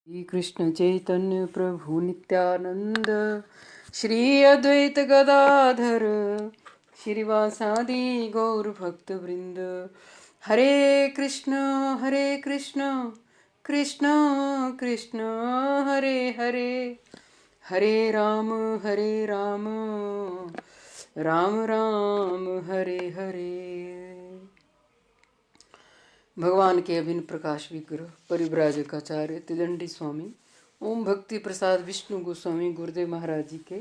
श्री कृष्ण चैतन्य प्रभु नित्यानंद श्री अद्वैत गदाधर श्रीवासादि गौर भक्त वृंद। हरे कृष्ण कृष्ण कृष्ण हरे हरे, हरे राम राम राम हरे हरे। भगवान के अभिन्न प्रकाश विग्रह परिव्राजकाचार्य त्रिदंडी स्वामी ओम भक्ति प्रसाद विष्णु गोस्वामी गुरुदेव महाराज जी के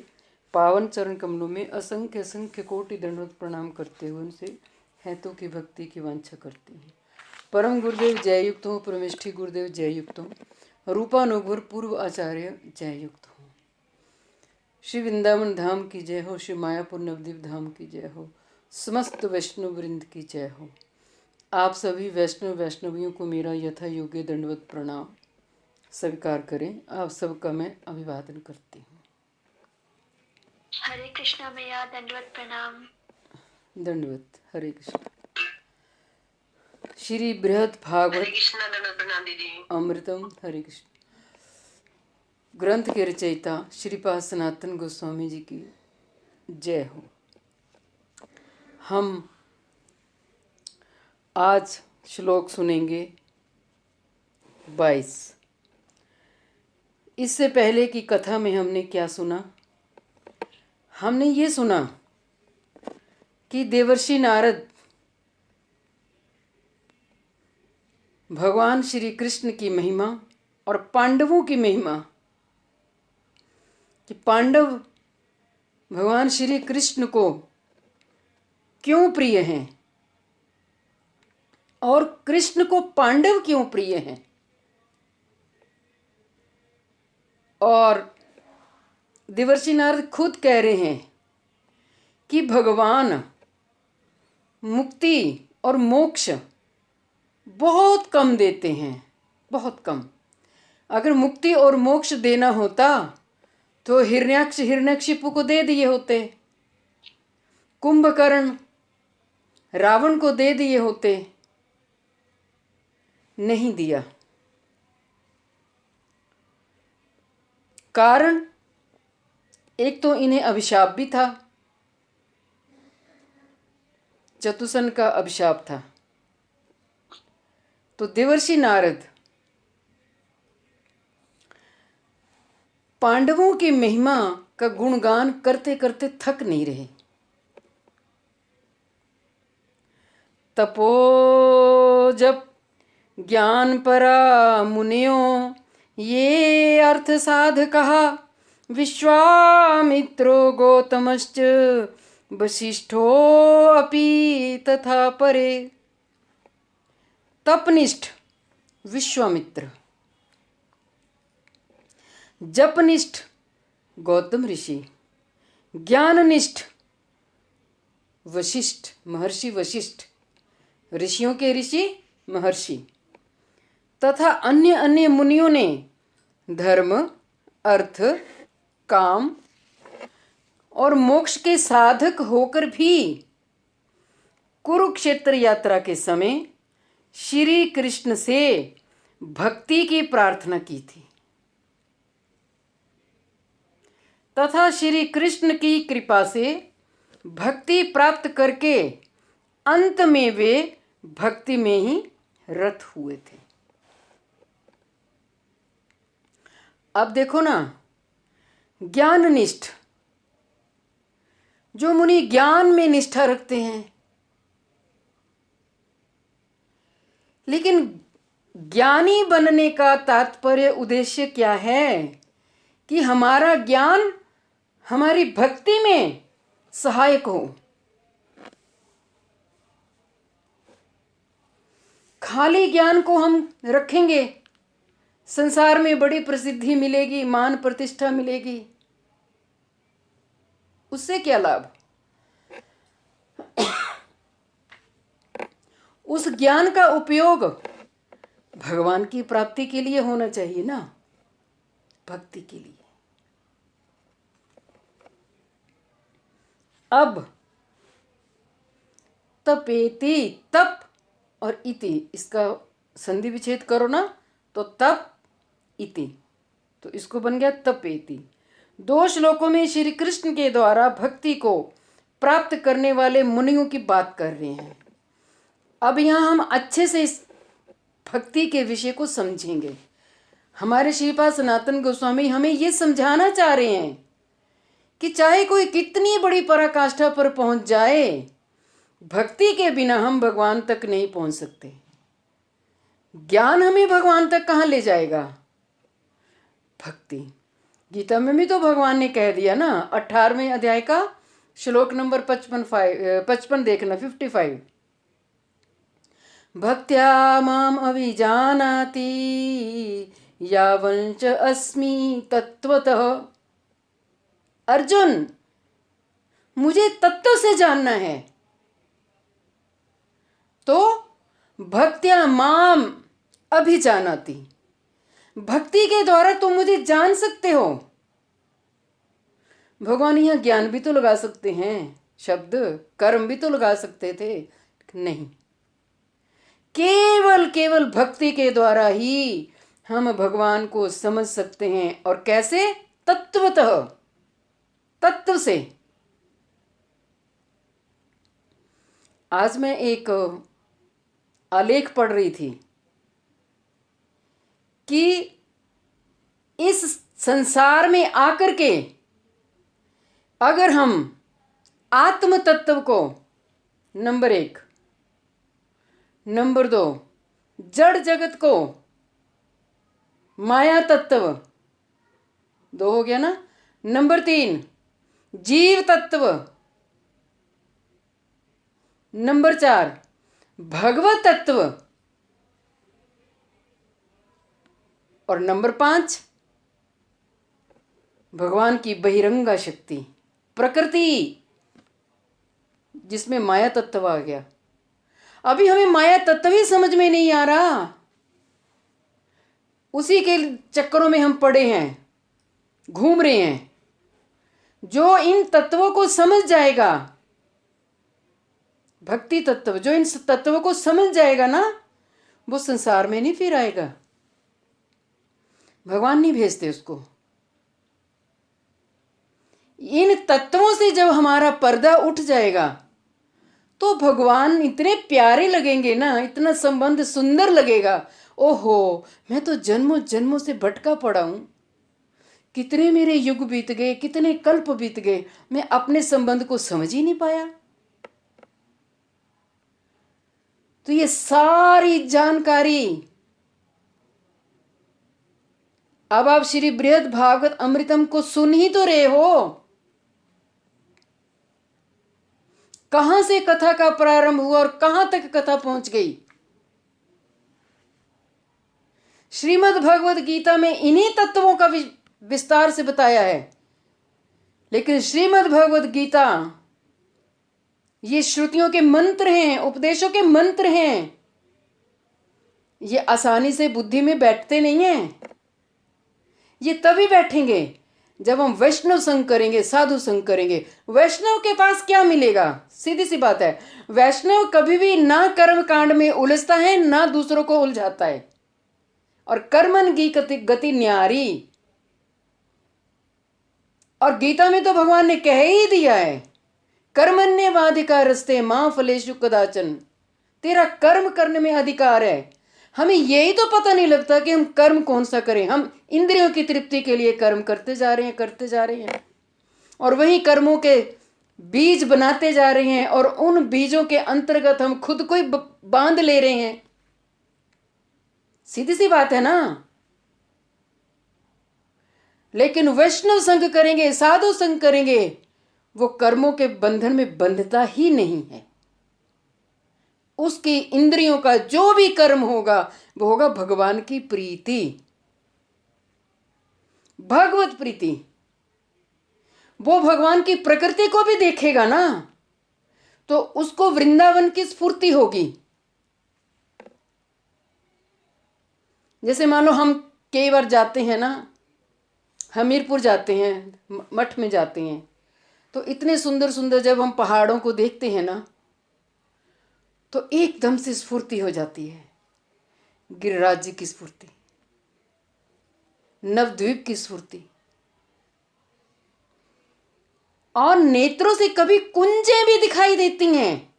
पावन चरण कमलों में असंख्य असंख्य कोटि दंडवत प्रणाम करते हुए उनसे हेतु की भक्ति की वांछा करते हैं। परम गुरुदेव जय युक्त हो, परमेष्ठी गुरुदेव जय युक्त हो, रूपानुगुर पूर्व आचार्य जय युक्त हो। श्री वृंदावन धाम की जय हो, श्री मायापुर नवद्वीप धाम की जय हो, समस्त वैष्णव वृंद की जय हो। आप सभी वैष्णवियों को मेरा यथा योग्य दंडवत प्रणाम स्वीकार करें। आप सबका मैं अभिवादन करती हूँ। हरे कृष्णा मैया दंडवत प्रणाम। दंडवत। हरे कृष्ण। श्री बृहद भागवत दंडवत प्रणाम दीदी। अमृतम। हरे कृष्ण ग्रंथ के रचयिता श्रीपाद सनातन गोस्वामी जी की जय हो। हम आज श्लोक सुनेंगे 22। इससे पहले की कथा में हमने क्या सुना? हमने ये सुना कि देवर्षि नारद भगवान श्री कृष्ण की महिमा और पांडवों की महिमा, कि पांडव भगवान श्री कृष्ण को क्यों प्रिय हैं और कृष्ण को पांडव क्यों प्रिय हैं, और देवर्षि नारद खुद कह रहे हैं कि भगवान मुक्ति और मोक्ष बहुत कम देते हैं, बहुत कम। अगर मुक्ति और मोक्ष देना होता तो हिरण्यकशिपु को दे दिए होते, कुंभकर्ण रावण को दे दिए होते, नहीं दिया। कारण एक तो इन्हें अभिशाप भी था, चतुसन का अभिशाप था। तो देवर्षि नारद पांडवों की महिमा का गुणगान करते करते थक नहीं रहे। तपो जप ज्ञान परा मुनियों ये अर्थ साध कहा, विश्वामित्रो गौतमश्च वशिष्ठो अपि तथा परे। तपनिष्ठ विश्वामित्र, जपनिष्ठ गौतम ऋषि, ज्ञाननिष्ठ वशिष्ठ महर्षि वशिष्ठ, ऋषियों के ऋषि महर्षि, तथा अन्य अन्य मुनियों ने धर्म अर्थ काम और मोक्ष के साधक होकर भी कुरुक्षेत्र यात्रा के समय श्री कृष्ण से भक्ति की प्रार्थना की थी, तथा श्री कृष्ण की कृपा से भक्ति प्राप्त करके अंत में वे भक्ति में ही रत हुए थे। अब देखो ना, ज्ञाननिष्ठ, जो मुनि ज्ञान में निष्ठा रखते हैं, लेकिन ज्ञानी बनने का तात्पर्य उद्देश्य क्या है? कि हमारा ज्ञान हमारी भक्ति में सहायक हो। खाली ज्ञान को हम रखेंगे, संसार में बड़ी प्रसिद्धि मिलेगी, मान प्रतिष्ठा मिलेगी, उससे क्या लाभ? उस ज्ञान का उपयोग भगवान की प्राप्ति के लिए होना चाहिए ना, भक्ति के लिए। अब तपेति, तप और इति, इसका संधि विच्छेद करो ना, तो तप इति, तो इसको बन गया तपेति। 2 श्लोकों में श्री कृष्ण के द्वारा भक्ति को प्राप्त करने वाले मुनियों की बात कर रहे हैं। अब यहाँ हम अच्छे से इस भक्ति के विषय को समझेंगे। हमारे श्रीपाद सनातन गोस्वामी हमें ये समझाना चाह रहे हैं कि चाहे कोई कितनी बड़ी पराकाष्ठा पर पहुंच जाए, भक्ति के बिना हम भगवान तक नहीं पहुंच सकते। ज्ञान हमें भगवान तक कहाँ ले जाएगा? भक्ति। गीता में भी तो भगवान ने कह दिया ना, 18वें अध्याय का श्लोक नंबर 55 देखना, 55। भक्त्या माम अभिजानाति यावंच अस्मि तत्वतः। अर्जुन, मुझे तत्व से जानना है, तो भक्त्या माम अभिजानाति, भक्ति के द्वारा तुम मुझे जान सकते हो। भगवान यहाँ ज्ञान भी तो लगा सकते हैं, शब्द कर्म भी तो लगा सकते थे, नहीं। केवल भक्ति के द्वारा ही हम भगवान को समझ सकते हैं। और कैसे? तत्वतः, तत्व से। आज मैं एक आलेख पढ़ रही थी कि इस संसार में आकर के अगर हम आत्म तत्व को नंबर 1, नंबर 2 जड़ जगत को, माया तत्व 2 हो गया ना, नंबर 3 जीव तत्व, नंबर 4 भगवत तत्व, और नंबर 5 भगवान की बहिरंगा शक्ति, प्रकृति, जिसमें माया तत्व आ गया। अभी हमें माया तत्व ही समझ में नहीं आ रहा, उसी के चक्करों में हम पड़े हैं, घूम रहे हैं। जो इन तत्वों को समझ जाएगा, भक्ति तत्व जो इन तत्वों को समझ जाएगा ना, वो संसार में नहीं फिर आएगा। भगवान नहीं भेजते उसको। इन तत्वों से जब हमारा पर्दा उठ जाएगा तो भगवान इतने प्यारे लगेंगे ना, इतना संबंध सुंदर लगेगा। ओहो, मैं तो जन्मों जन्मों से भटका पड़ा हूं, कितने मेरे युग बीत गए, कितने कल्प बीत गए, मैं अपने संबंध को समझ ही नहीं पाया। तो ये सारी जानकारी अब आप श्री बृहद भागवत अमृतम को सुन ही तो रहे हो। कहां से कथा का प्रारंभ हुआ और कहां तक कथा पहुंच गई। श्रीमद् भगवद गीता में इन्हीं तत्वों का विस्तार से बताया है, लेकिन श्रीमद् भगवद गीता ये श्रुतियों के मंत्र हैं, उपदेशों के मंत्र हैं। ये आसानी से बुद्धि में बैठते नहीं हैं। ये तभी बैठेंगे जब हम वैष्णव संग करेंगे, साधु संग करेंगे। वैष्णव के पास क्या मिलेगा? सीधी सी बात है, वैष्णव कभी भी ना कर्म कांड में उलझता है, ना दूसरों को उलझाता है। और कर्मन की गति न्यारी। और गीता में तो भगवान ने कह ही दिया है, कर्मण्येवाधिकार रस्ते मां फलेषु कदाचन। तेरा कर्म करने में अधिकार है। हमें यही तो पता नहीं लगता कि हम कर्म कौन सा करें। हम इंद्रियों की तृप्ति के लिए कर्म करते जा रहे हैं और वही कर्मों के बीज बनाते जा रहे हैं, और उन बीजों के अंतर्गत हम खुद को ही बांध ले रहे हैं। सीधी सी बात है ना। लेकिन वैष्णव संग करेंगे, साधु संग करेंगे, वो कर्मों के बंधन में बंधता ही नहीं है। उसकी इंद्रियों का जो भी कर्म होगा वो होगा भगवान की प्रीति, भगवत प्रीति। वो भगवान की प्रकृति को भी देखेगा ना, तो उसको वृंदावन की स्फूर्ति होगी। जैसे मान लो हम कई बार जाते हैं ना, हमीरपुर जाते हैं, मठ में जाते हैं, तो इतने सुंदर सुंदर जब हम पहाड़ों को देखते हैं ना, तो एकदम से स्फूर्ति हो जाती है, गिरिराज जी की स्फूर्ति। नवद्वीप की स्फूर्ति, और नेत्रों से कभी कुंजें भी दिखाई देती हैं।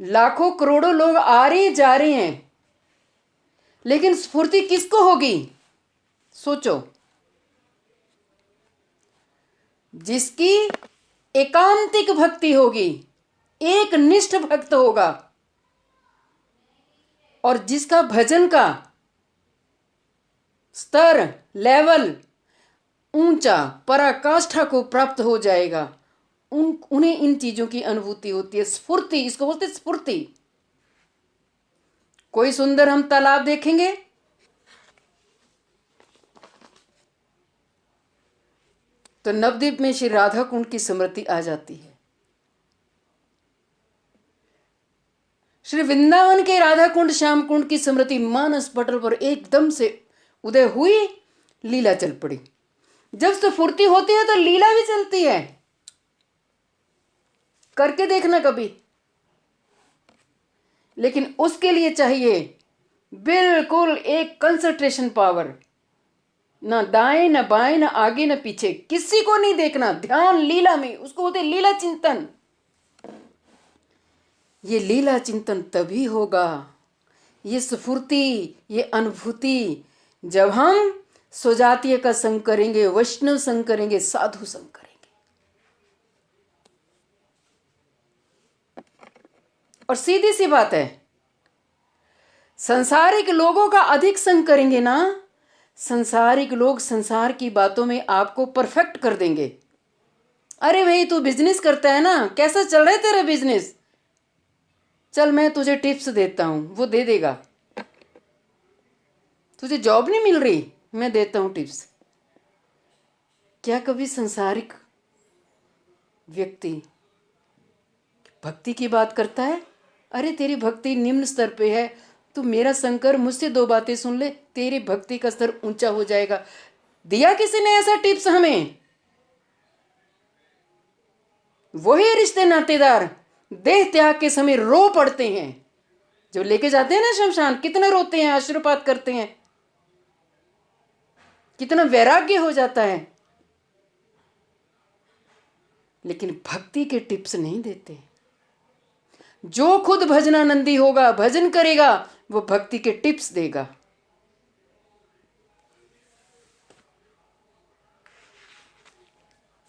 लाखों करोड़ों लोग आ रहे जा रहे हैं, लेकिन स्फूर्ति किसको होगी? सोचो। जिसकी एकांतिक भक्ति होगी, एक निष्ठ भक्त होगा, और जिसका भजन का स्तर, लेवल ऊंचा, पराकाष्ठा को प्राप्त हो जाएगा, उन्हें इन चीजों की अनुभूति होती है। स्फूर्ति, इसको बोलते हैं स्फूर्ति। कोई सुंदर हम तालाब देखेंगे, तो नवद्वीप में श्री राधा कुंड की स्मृति आ जाती है। श्री वृंदावन के राधा कुंड, श्याम कुंड की स्मृति मानस पटल पर एकदम से उदय हुई, लीला चल पड़ी। जब स्फूर्ति होती है तो लीला भी चलती है। करके देखना कभी। लेकिन उसके लिए चाहिए बिल्कुल एक कंसंट्रेशन पावर। ना दाएं ना बाएं, ना आगे ना पीछे, किसी को नहीं देखना, ध्यान लीला में। उसको बोलते लीला चिंतन। ये लीला चिंतन तभी होगा, ये स्फूर्ति, ये अनुभूति, जब हम स्वजातीय का संग करेंगे, वैष्णव संग करेंगे, साधु संग करेंगे। और सीधी सी बात है, संसारिक लोगों का अधिक संग करेंगे ना, संसारिक लोग संसार की बातों में आपको परफेक्ट कर देंगे। अरे भाई तू बिजनेस करता है ना, कैसा चल रहा है तेरा बिजनेस? चल मैं तुझे टिप्स देता हूं, वो दे देगा। तुझे जॉब नहीं मिल रही, मैं देता हूं टिप्स। क्या कभी संसारिक व्यक्ति भक्ति की बात करता है? अरे तेरी भक्ति निम्न स्तर पे है, तू मेरा संग कर, मुझसे 2 बातें सुन ले, तेरी भक्ति का स्तर ऊंचा हो जाएगा। दिया किसी ने ऐसा टिप्स हमें? वही रिश्ते नातेदार देह त्याग के समय रो पड़ते हैं, जो लेके जाते हैं ना शमशान, कितना रोते हैं, आशीर्वाद करते हैं, कितना वैराग्य हो जाता है। लेकिन भक्ति के टिप्स नहीं देते। जो खुद भजनानंदी होगा, भजन करेगा, वो भक्ति के टिप्स देगा।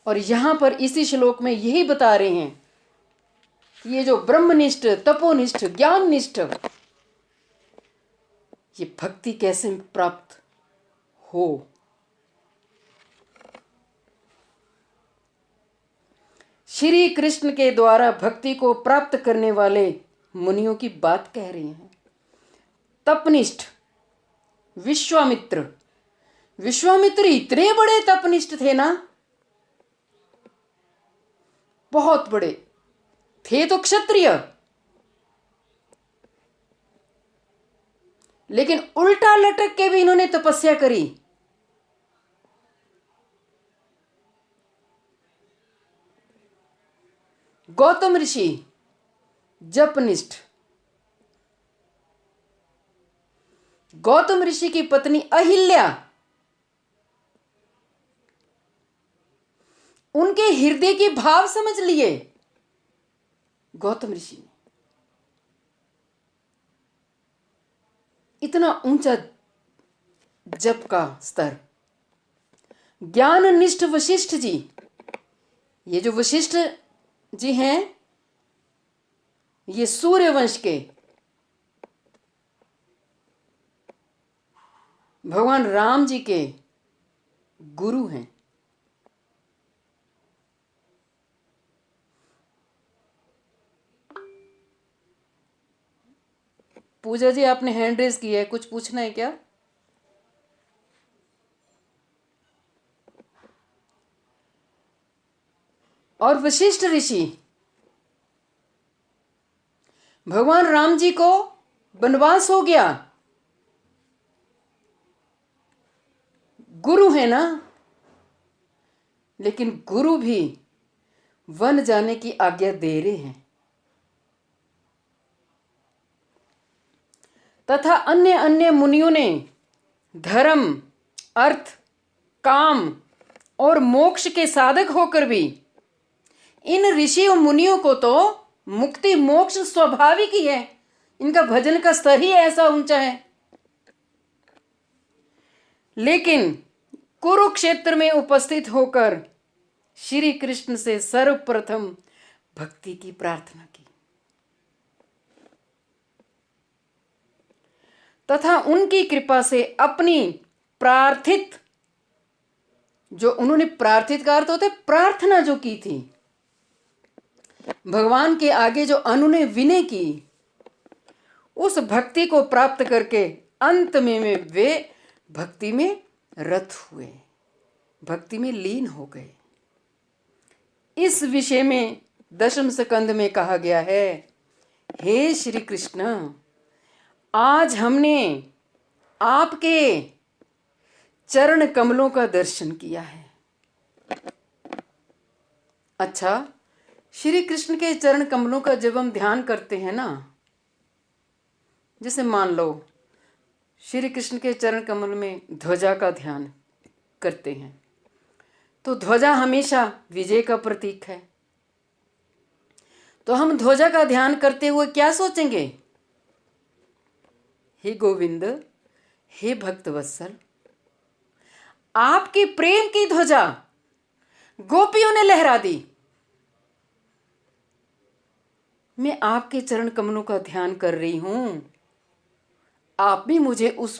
और यहां पर इसी श्लोक में यही बता रहे हैं कि ये जो ब्रह्मनिष्ठ, तपोनिष्ठ, ज्ञाननिष्ठ, ये भक्ति कैसे प्राप्त हो। श्री कृष्ण के द्वारा भक्ति को प्राप्त करने वाले मुनियों की बात कह रही हैं। तपनिष्ठ विश्वामित्र, विश्वामित्र इतने बड़े तपनिष्ठ थे ना, बहुत बड़े थे तो क्षत्रिय, लेकिन उल्टा लटक के भी इन्होंने तपस्या करी। गौतम ऋषि जपनिष्ठ, गौतम ऋषि की पत्नी अहिल्या, उनके हृदय के भाव समझ लिए गौतम ऋषि ने। इतना ऊंचा जप का स्तर। ज्ञाननिष्ठ वशिष्ठ जी, ये जो वशिष्ठ जी हैं, ये सूर्यवंश के भगवान राम जी के गुरु हैं। पूजा जी आपने हैंड रेज किया है, कुछ पूछना है क्या? और वशिष्ठ ऋषि भगवान राम जी को वनवास हो गया, गुरु है ना, लेकिन गुरु भी वन जाने की आज्ञा दे रहे हैं। तथा अन्य अन्य मुनियों ने धर्म, अर्थ, काम और मोक्ष के साधक होकर भी इन ऋषि और मुनियों को तो मुक्ति मोक्ष स्वाभाविक ही है। इनका भजन का स्तर ही ऐसा ऊंचा है। लेकिन कुरुक्षेत्र में उपस्थित होकर श्री कृष्ण से सर्वप्रथम भक्ति की प्रार्थना की तथा उनकी कृपा से अपनी प्रार्थित, जो उन्होंने प्रार्थित का अर्थ होता है प्रार्थना जो की थी, भगवान के आगे जो उन्होंने विनय की, उस भक्ति को प्राप्त करके अंत में वे भक्ति में रत हुए, भक्ति में लीन हो गए। इस विषय में दशम स्कंद में कहा गया है, हे श्री कृष्ण, आज हमने आपके चरण कमलों का दर्शन किया है। अच्छा, श्री कृष्ण के चरण कमलों का जब हम ध्यान करते हैं ना, जैसे मान लो श्री कृष्ण के चरण कमल में ध्वजा का ध्यान करते हैं, तो ध्वजा हमेशा विजय का प्रतीक है। तो हम ध्वजा का ध्यान करते हुए क्या सोचेंगे? हे गोविंद, हे भक्तवत्सल, आपकी प्रेम की ध्वजा गोपियों ने लहरा दी। मैं आपके चरण कमलों का ध्यान कर रही हूं, आप भी मुझे उस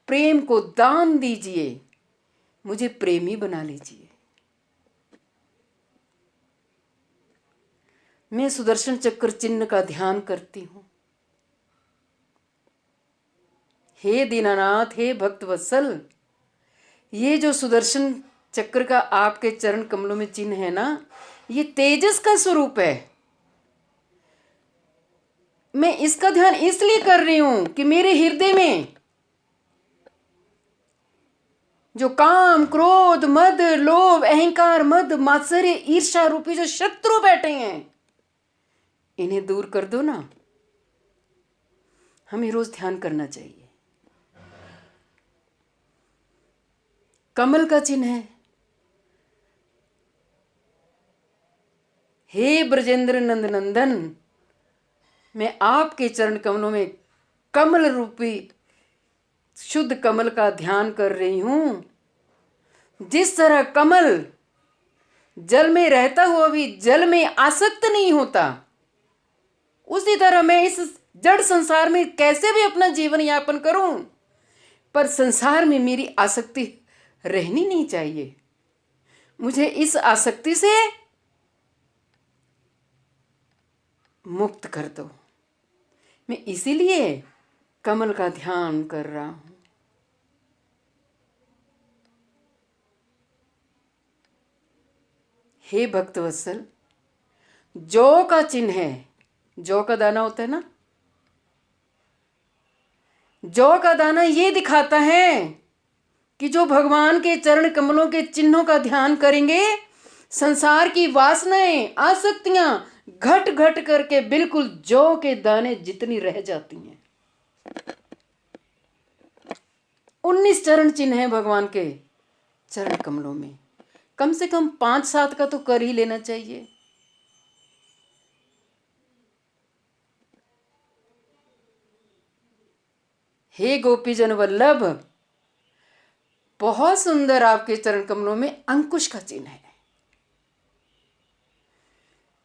प्रेम को दान दीजिए, मुझे प्रेमी बना लीजिए। मैं सुदर्शन चक्र चिन्ह का ध्यान करती हूं। हे दीनानाथ, हे भक्तवत्सल, ये जो सुदर्शन चक्र का आपके चरण कमलों में चिन्ह है ना, ये तेजस का स्वरूप है। मैं इसका ध्यान इसलिए कर रही हूं कि मेरे हृदय में जो काम, क्रोध, मद, लोभ, अहंकार, मद, मात्सर्य, ईर्ष्या रूपी जो शत्रु बैठे हैं, इन्हें दूर कर दो ना। हमें रोज ध्यान करना चाहिए। कमल का चिन्ह है। हे ब्रजेंद्र नंद नंदन, मैं आपके चरण कमलों में कमल रूपी शुद्ध कमल का ध्यान कर रही हूं। जिस तरह कमल जल में रहता हुआ भी जल में आसक्त नहीं होता, उसी तरह मैं इस जड़ संसार में कैसे भी अपना जीवन यापन करूं, पर संसार में मेरी आसक्ति रहनी नहीं चाहिए। मुझे इस आसक्ति से मुक्त कर दो। मैं इसीलिए कमल का ध्यान कर रहा हूं। हे भक्तवत्सल, जौ का चिन्ह है। जौ का दाना होता है ना, जौ का दाना ये दिखाता है कि जो भगवान के चरण कमलों के चिन्हों का ध्यान करेंगे, संसार की वासनाएं, आसक्तियां घट घट करके बिल्कुल जौ के दाने जितनी रह जाती हैं। 19 चरण चिन्ह है भगवान के चरण कमलों में। कम से कम 5-7 का तो कर ही लेना चाहिए। हे गोपीजन वल्लभ, बहुत सुंदर आपके चरण कमलों में अंकुश का चिन्ह है।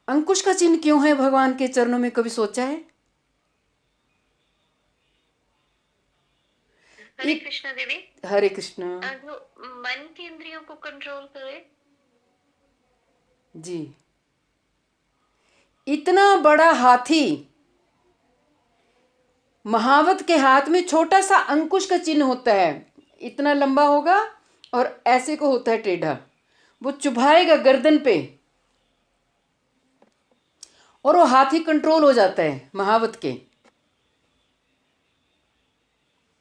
अंकुश का चिन्ह क्यों है भगवान के चरणों में, कभी सोचा है? हरे कृष्ण देवी। हरे कृष्ण। जो मन की इंद्रियों को कंट्रोल करे। जी, इतना बड़ा हाथी, महावत के हाथ में छोटा सा अंकुश का चिन्ह होता है। इतना लंबा होगा और ऐसे को होता है टेढ़ा। वो चुभाएगा गर्दन पे और वो हाथी कंट्रोल हो जाता है महावत के।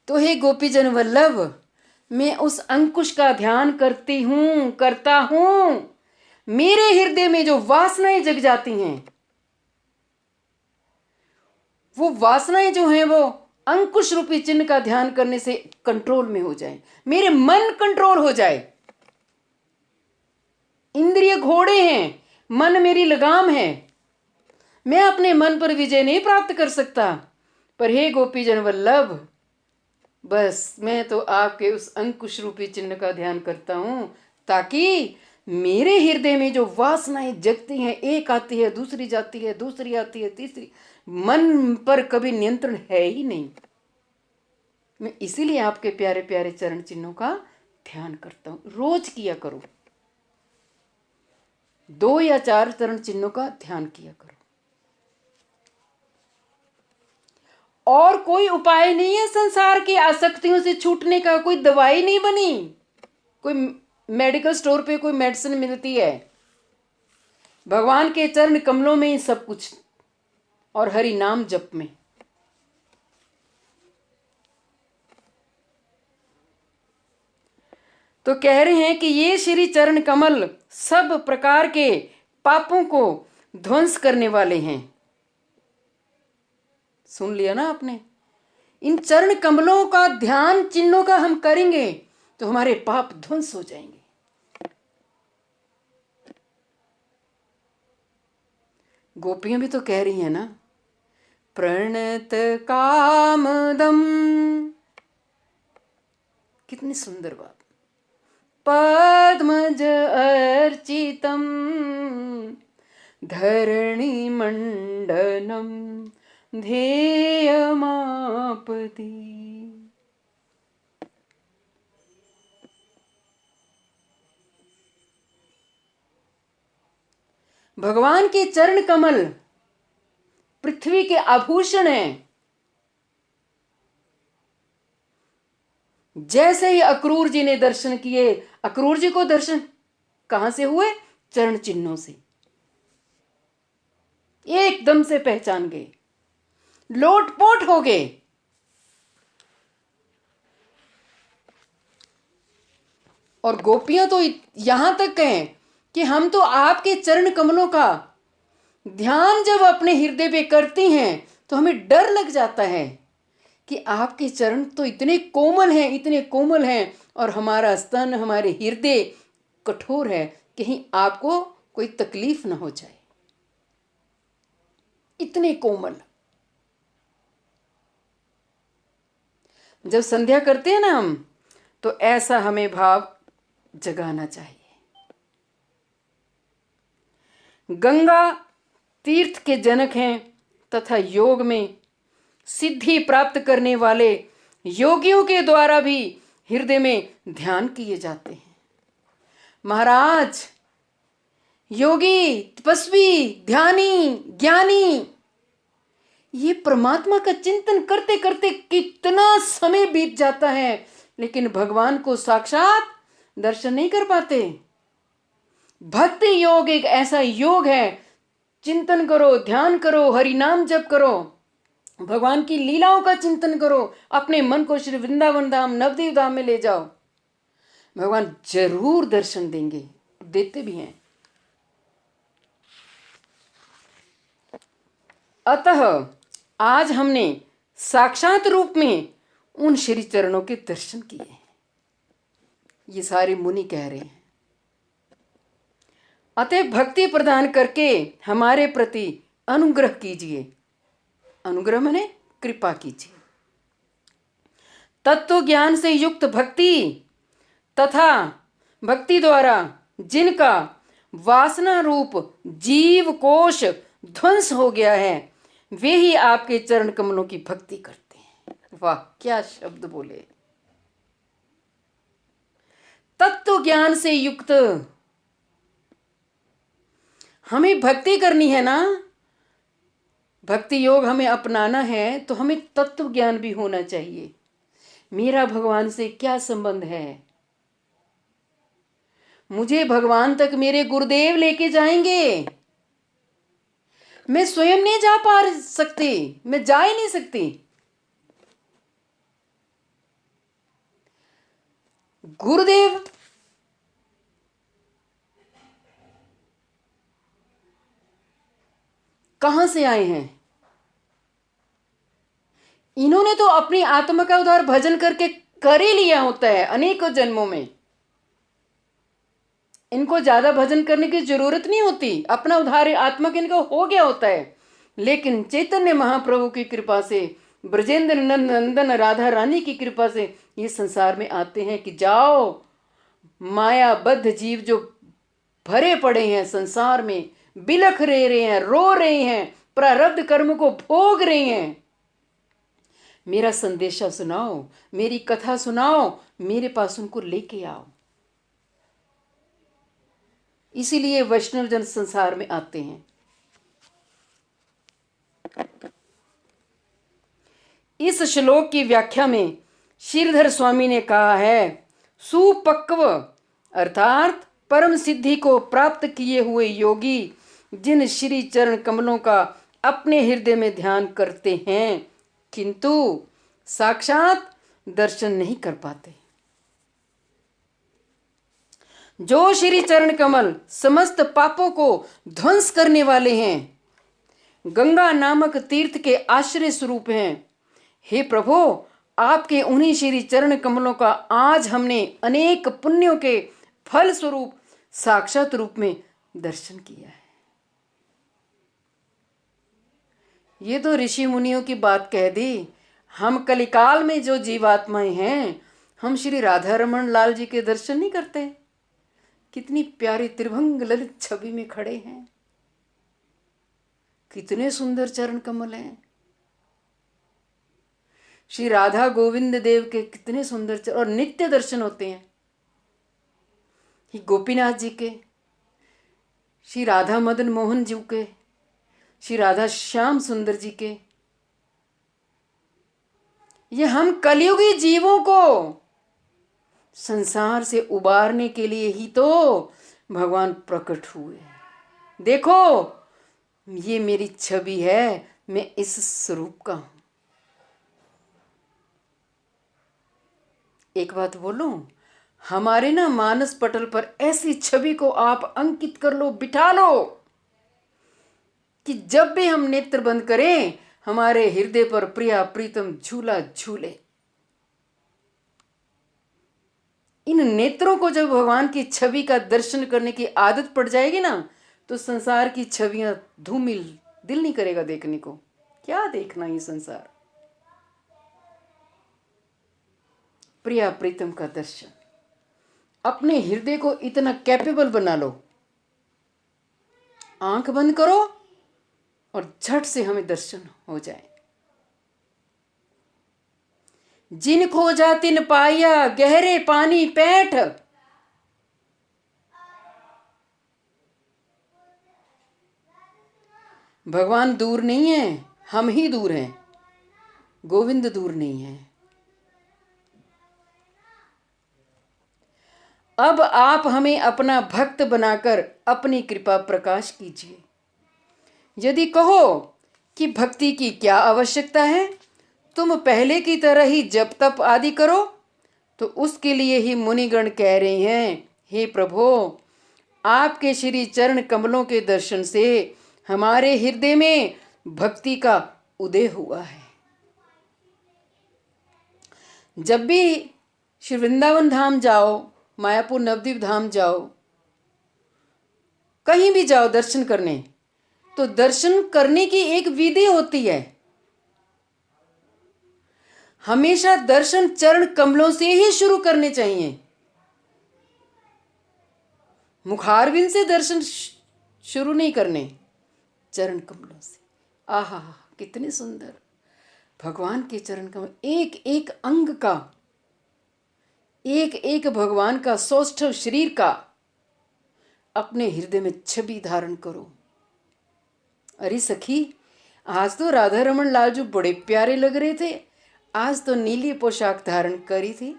तो हे गोपीजन वल्लभ, मैं उस अंकुश का ध्यान करता हूं। मेरे हृदय में जो वासनाएं जग जाती हैं, वो वासनाएं जो हैं वो अंकुश रूपी चिन्ह का ध्यान करने से कंट्रोल में हो जाए, मेरे मन कंट्रोल हो जाए। इंद्रिय घोड़े हैं, मन मेरी लगाम है। मैं अपने मन पर विजय नहीं प्राप्त कर सकता, पर हे गोपीजन वल्लभ, बस मैं तो आपके उस अंकुश रूपी चिन्ह का ध्यान करता हूं, ताकि मेरे हृदय में जो वासनाएं जगती हैं, एक आती है, दूसरी जाती है, दूसरी आती है, तीसरी, मन पर कभी नियंत्रण है ही नहीं। मैं इसीलिए आपके प्यारे प्यारे चरण चिन्हों का ध्यान करता हूं। रोज किया करो, 2 या 4 चरण चिन्हों का ध्यान किया करो। और कोई उपाय नहीं है संसार की आसक्तियों से छूटने का, कोई दवाई नहीं बनी, कोई मेडिकल स्टोर पे कोई मेडिसिन मिलती है। भगवान के चरण कमलों में ही सब कुछ, और हरि नाम जप में। तो कह रहे हैं कि ये श्री चरण कमल सब प्रकार के पापों को ध्वंस करने वाले हैं। सुन लिया ना आपने? इन चरण कमलों का ध्यान चिन्हों का हम करेंगे तो हमारे पाप ध्वंस हो जाएंगे। गोपियां भी तो कह रही हैं ना, प्रणत कामदम, कितनी सुंदर बात। पद्मज अर्चितम धरणि मंडनम ध्येयमापति। भगवान के चरण कमल पृथ्वी के आभूषण हैं। जैसे ही अक्रूर जी ने दर्शन किए, अक्रूर जी को दर्शन कहां से हुए? चरण चिन्हों से। एकदम से पहचान गए, लोटपोट हो गए। और गोपियां तो यहां तक कहें कि हम तो आपके चरण कमलों का ध्यान जब अपने हृदय पे करती हैं तो हमें डर लग जाता है कि आपके चरण तो इतने कोमल हैं, इतने कोमल हैं, और हमारा स्तन, हमारे हृदय कठोर है, कहीं आपको कोई तकलीफ ना हो जाए। इतने कोमल। जब संध्या करते हैं ना हम, तो ऐसा हमें भाव जगाना चाहिए। गंगा तीर्थ के जनक हैं तथा योग में सिद्धि प्राप्त करने वाले योगियों के द्वारा भी हृदय में ध्यान किए जाते हैं। महाराज, योगी, तपस्वी, ध्यानी, ज्ञानी, ये परमात्मा का चिंतन करते करते कितना समय बीत जाता है, लेकिन भगवान को साक्षात दर्शन नहीं कर पाते। भक्ति योग एक ऐसा योग है, चिंतन करो, ध्यान करो, हरि नाम जप करो, भगवान की लीलाओं का चिंतन करो, अपने मन को श्री वृंदावन धाम, नवदीप धाम में ले जाओ, भगवान जरूर दर्शन देंगे, देते भी हैं। अतः आज हमने साक्षात रूप में उन श्री चरणों के दर्शन किए। ये सारे मुनि कह रहे हैं। अतः भक्ति प्रदान करके हमारे प्रति अनुग्रह कीजिए। अनुग्रह माने कृपा कीजिए। तत्व ज्ञान से युक्त भक्ति तथा भक्ति द्वारा जिनका वासना रूप जीव कोश ध्वंस हो गया है, वे ही आपके चरण कमलों की भक्ति करते हैं। वाह, क्या शब्द बोले! तत्व ज्ञान से युक्त। हमें भक्ति करनी है ना, भक्ति योग हमें अपनाना है, तो हमें तत्व ज्ञान भी होना चाहिए। मेरा भगवान से क्या संबंध है? मुझे भगवान तक मेरे गुरुदेव लेके जाएंगे, मैं स्वयं नहीं जा पा सकती, मैं जा ही नहीं सकती। गुरुदेव कहां से आए हैं? इन्होंने तो अपनी आत्मा का उद्धार भजन करके कर ही लिया होता है अनेकों जन्मों में। इनको ज्यादा भजन करने की जरूरत नहीं होती, अपना उद्धार आत्मा के इनको हो गया होता है। लेकिन चैतन्य महाप्रभु की कृपा से, ब्रजेंद्र नंदन राधा रानी की कृपा से ये संसार में आते हैं कि जाओ, मायाबद्ध जीव जो भरे पड़े हैं संसार में, बिलख रहे हैं, रो रहे हैं, प्रारब्ध कर्म को भोग रहे हैं, मेरा संदेशा सुनाओ, मेरी कथा सुनाओ, मेरे पास उनको लेके आओ। इसीलिए वैष्णव जन संसार में आते हैं। इस श्लोक की व्याख्या में श्रीधर स्वामी ने कहा है, सुपक्व अर्थात परम सिद्धि को प्राप्त किए हुए योगी जिन श्री चरण कमलों का अपने हृदय में ध्यान करते हैं किंतु साक्षात दर्शन नहीं कर पाते। जो श्री चरण कमल समस्त पापों को ध्वंस करने वाले हैं, गंगा नामक तीर्थ के आश्रय स्वरूप हैं, हे प्रभु, आपके उन्हीं श्री चरण कमलों का आज हमने अनेक पुण्यों के फल स्वरूप साक्षात रूप में दर्शन किया है। ये तो ऋषि मुनियों की बात कह दी। हम कलिकाल में जो जीवात्माएं हैं, हम श्री राधा रमन लाल जी के दर्शन नहीं करते। कितनी प्यारी त्रिभंग ललित छवि में खड़े हैं, कितने सुंदर चरण कमल हैं। श्री राधा गोविंद देव के कितने सुंदर चरण, और नित्य दर्शन होते हैं। ही गोपीनाथ जी के, श्री राधा मदन मोहन जी के, श्री राधा श्याम सुंदर जी के। ये हम कलयुगी जीवों को संसार से उबारने के लिए ही तो भगवान प्रकट हुए। देखो, ये मेरी छवि है, मैं इस स्वरूप का हूं। एक बात बोलूं, हमारे ना मानस पटल पर ऐसी छवि को आप अंकित कर लो, बिठा लो कि जब भी हम नेत्र बंद करें, हमारे हृदय पर प्रिया प्रीतम झूला झूले। इन नेत्रों को जब भगवान की छवि का दर्शन करने की आदत पड़ जाएगी ना, तो संसार की छवियां धूमिल, दिल नहीं करेगा देखने को। क्या देखना ये संसार। प्रिया प्रीतम का दर्शन, अपने हृदय को इतना कैपेबल बना लो, आंख बंद करो और झट से हमें दर्शन हो जाए। जिन खोजा तिन पाया, गहरे पानी पैठ। भगवान दूर नहीं है, हम ही दूर हैं। गोविंद दूर नहीं है। अब आप हमें अपना भक्त बनाकर अपनी कृपा प्रकाश कीजिए। यदि कहो कि भक्ति की क्या आवश्यकता है, तुम पहले की तरह ही जप तप आदि करो, तो उसके लिए ही मुनिगण कह रहे हैं, हे प्रभु, आपके श्री चरण कमलों के दर्शन से हमारे हृदय में भक्ति का उदय हुआ है। जब भी श्री वृंदावन धाम जाओ, मायापुर नवद्वीप धाम जाओ, कहीं भी जाओ दर्शन करने, तो दर्शन करने की एक विधि होती है। हमेशा दर्शन चरण कमलों से ही शुरू करने चाहिए। मुखारविंद से दर्शन शुरू नहीं करने, चरण कमलों से। आहा, कितने सुंदर भगवान के चरण कमल। एक एक अंग का, एक एक भगवान का सौष्ठव शरीर का अपने हृदय में छवि धारण करो। अरे सखी, आज तो राधा रमन लाल जो बड़े प्यारे लग रहे थे, आज तो नीली पोशाक धारण करी थी।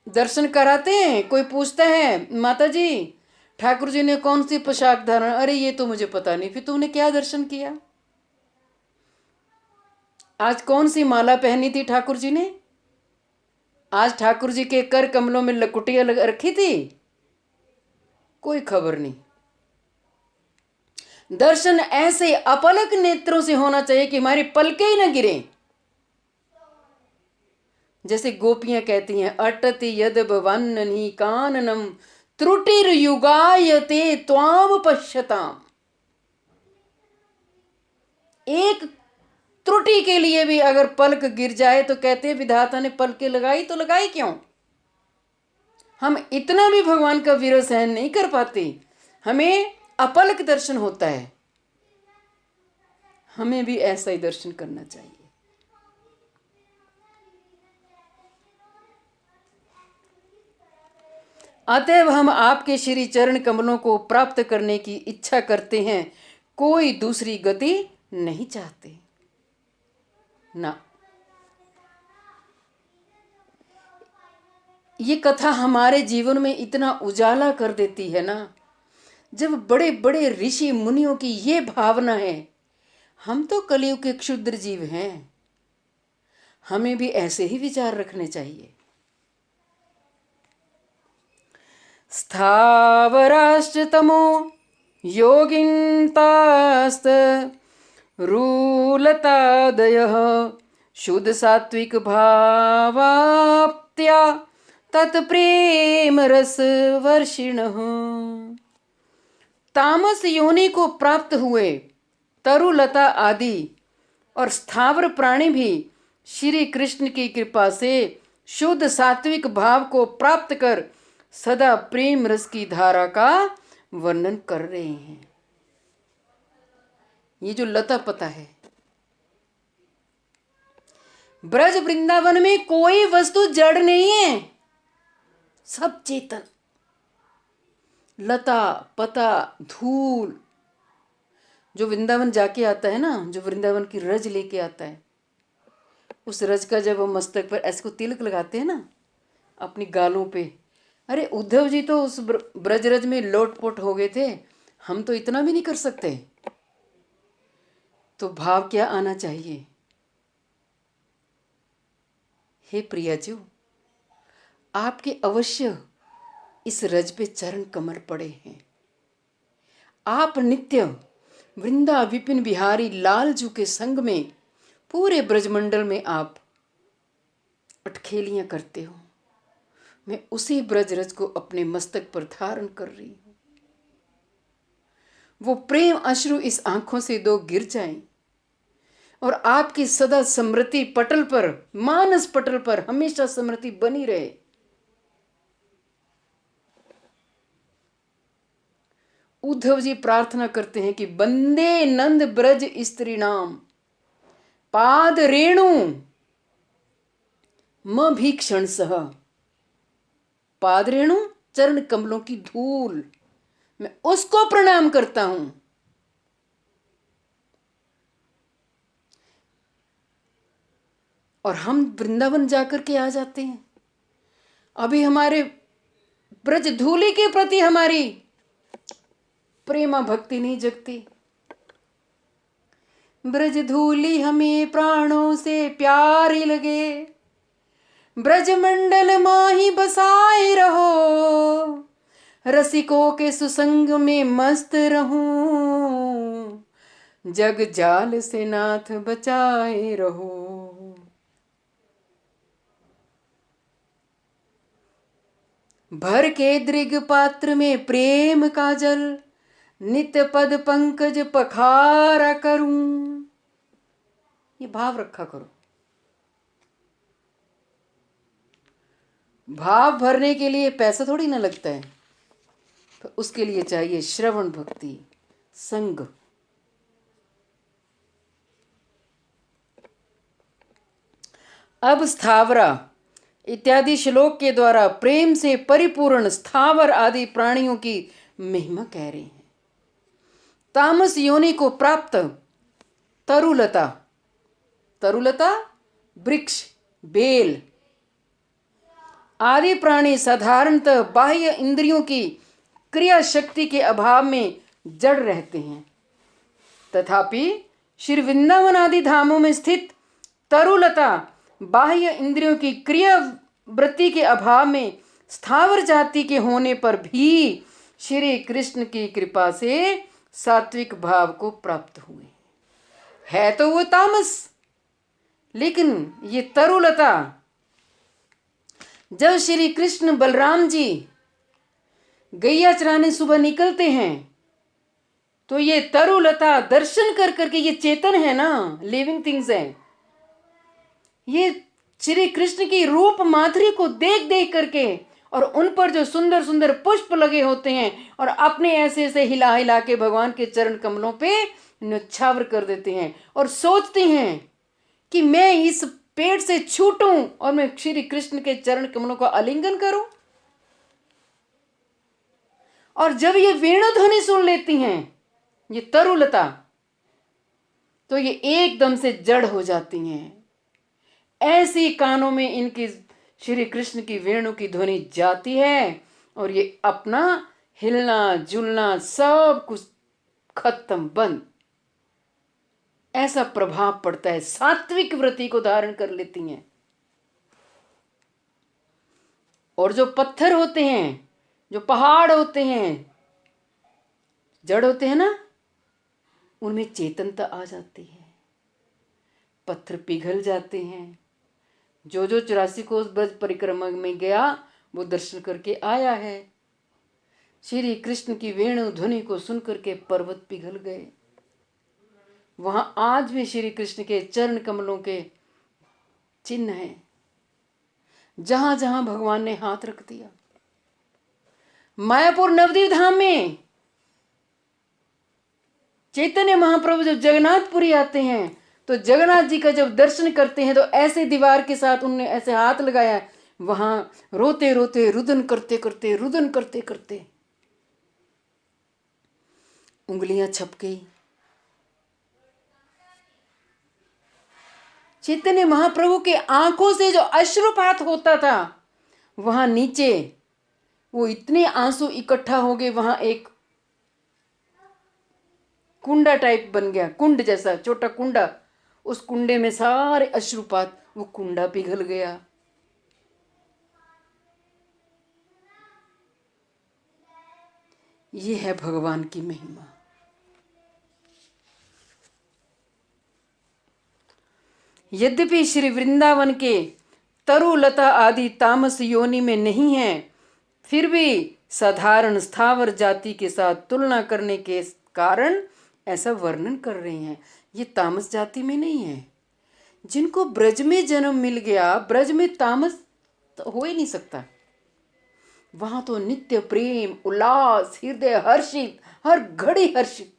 दर्शन कराते हैं, कोई पूछता है, माता जी ठाकुर जी ने कौन सी पोशाक धारण, अरे ये तो मुझे पता नहीं। फिर तुमने क्या दर्शन किया? आज कौन सी माला पहनी थी ठाकुर जी ने? आज ठाकुर जी के कर कमलों में लकुटियां रखी थी? कोई खबर नहीं। दर्शन ऐसे अपलक नेत्रों से होना चाहिए कि हमारे पलके ही न गिरे। जैसे गोपियां कहती हैं, अटति यद भवन्ननि काननम त्रुटिर्युगायते त्वाम पश्यताम। एक त्रुटि के लिए भी अगर पलक गिर जाए तो कहते हैं विधाता ने पलके लगाई तो लगाई क्यों। हम इतना भी भगवान का विरह सहन नहीं कर पाते, हमें अपलक दर्शन होता है। हमें भी ऐसा ही दर्शन करना चाहिए। अतएव हम आपके श्री चरण कमलों को प्राप्त करने की इच्छा करते हैं, कोई दूसरी गति नहीं चाहते ना। ये कथा हमारे जीवन में इतना उजाला कर देती है ना। जब बड़े बड़े ऋषि मुनियों की ये भावना है, हम तो कलयुग के क्षुद्र जीव हैं, हमें भी ऐसे ही विचार रखने चाहिए। स्थावराश्चतमो योगिन्तास्त रूलतादयः शुद्ध सात्विक भावाप्त्या तत्प्रेम रस वर्षिणः। तामस योनि को प्राप्त हुए तरुलता आदि और स्थावर प्राणी भी श्री कृष्ण की कृपा से शुद्ध सात्विक भाव को प्राप्त कर सदा प्रेम रस की धारा का वर्णन कर रहे हैं। ये जो लता पता है, ब्रज वृंदावन में कोई वस्तु जड़ नहीं है, सब चेतन। लता पता धूल, जो वृंदावन जाके आता है ना, जो वृंदावन की रज लेके आता है, उस रज का जब हम मस्तक पर ऐसे को तिलक लगाते हैं ना अपनी गालों पे, अरे उद्धव जी तो उस ब्रजरज में लोटपोट हो गए थे, हम तो इतना भी नहीं कर सकते। तो भाव क्या आना चाहिए, हे प्रियाजू, आपके अवश्य इस रज पे चरण कमल पड़े हैं। आप नित्य वृंदा विपिन बिहारी लालजू के संग में पूरे ब्रजमंडल में आप अटखेलियां करते हो। मैं उसी ब्रजरज को अपने मस्तक पर धारण कर रही हूं। वो प्रेम अश्रु इस आंखों से दो गिर जाएं और आपकी सदा स्मृति पटल पर, मानस पटल पर हमेशा स्मृति बनी रहे। उद्धव जी प्रार्थना करते हैं कि बंदे नंद ब्रज स्त्री नाम पाद रेणु म भीक्षण सह। पाद रेणु चरण कमलों की धूल, मैं उसको प्रणाम करता हूं। और हम वृंदावन जाकर के आ जाते हैं, अभी हमारे ब्रज धूली के प्रति हमारी प्रेमा भक्ति नहीं जगती। ब्रज धूली हमें प्राणों से प्यारी लगे, ब्रज मंडल माही बसाए रहो, रसिकों के सुसंग में मस्त रहूं, जग जाल से नाथ बचाए रहो। भर के दृग पात्र में प्रेम का जल, नित्य पद पंकज पखारा करूं। ये भाव रखा करो। भाव भरने के लिए पैसा थोड़ी ना लगता है, तो उसके लिए चाहिए श्रवण भक्ति, संग। अब स्थावरा इत्यादि श्लोक के द्वारा प्रेम से परिपूर्ण स्थावर आदि प्राणियों की महिमा कह रहे हैं। तामस योनि को प्राप्त तरुलता, तरुलता वृक्ष, बेल आदि प्राणी साधारणतः बाह्य इंद्रियों की क्रिया शक्ति के अभाव में जड़ रहते हैं, तथापि श्री वृंदावन आदि धामों में स्थित तरुलता बाह्य इंद्रियों की क्रिया वृत्ति के अभाव में स्थावर जाति के होने पर भी श्री कृष्ण की कृपा से सात्विक भाव को प्राप्त हुए। है तो वो तामस, लेकिन ये तरुलता, जब श्री कृष्ण बलराम जी गैया चराने सुबह निकलते हैं तो ये तरुलता दर्शन कर करके, ये चेतन है ना, लिविंग थिंग्स है, ये श्री कृष्ण की रूप माधुरी को देख देख करके और उन पर जो सुंदर सुंदर पुष्प लगे होते हैं और अपने ऐसे ऐसे हिला हिला के भगवान के चरण कमलों पे न्यौछावर कर देते हैं और सोचते हैं कि मैं इस पेड़ से छूटूं और मैं श्री कृष्ण के चरण कमलों का आलिंगन करूं। और जब ये वेणु ध्वनि सुन लेती हैं, ये तरुलता, तो ये एकदम से जड़ हो जाती हैं। ऐसी कानों में इनकी श्री कृष्ण की वेणु की ध्वनि जाती है और ये अपना हिलना जुलना सब कुछ खत्म, बंद। ऐसा प्रभाव पड़ता है, सात्विक वृत्ति को धारण कर लेती हैं। और जो पत्थर होते हैं, जो पहाड़ होते हैं, जड़ होते हैं ना, उनमें चेतनता आ जाती है, पत्थर पिघल जाते हैं। जो 84 कोस ब्रज परिक्रमा में गया वो दर्शन करके आया है। श्री कृष्ण की वेणु ध्वनि को सुन करके पर्वत पिघल गए। वहां आज भी श्री कृष्ण के चरण कमलों के चिन्ह हैं, जहां जहां भगवान ने हाथ रख दिया। मायापुर नवद्वीप धाम में चैतन्य महाप्रभु जब जगन्नाथपुरी आते हैं तो जगन्नाथ जी का जब दर्शन करते हैं तो ऐसे दीवार के साथ उन्होंने ऐसे हाथ लगाया, वहां रोते रोते रुदन करते करते रुदन करते करते उंगलियां छप गई। चैतन्य महाप्रभु के आंखों से जो अश्रुपात होता था, वहां नीचे वो इतने आंसू इकट्ठा हो गए, वहां एक कुंडा टाइप बन गया, कुंड जैसा छोटा कुंडा, उस कुंडे में सारे अश्रुपात, वो कुंडा पिघल गया। ये है भगवान की महिमा। यद्यपि श्री वृंदावन के तरुलता आदि तामस योनि में नहीं है, फिर भी साधारण स्थावर जाति के साथ तुलना करने के कारण ऐसा वर्णन कर रहे हैं। ये तामस जाति में नहीं है। जिनको ब्रज में जन्म मिल गया, ब्रज में तामस तो हो ही नहीं सकता। वहां तो नित्य प्रेम, उल्लास, हृदय हर्षित, हर घड़ी हर्षित।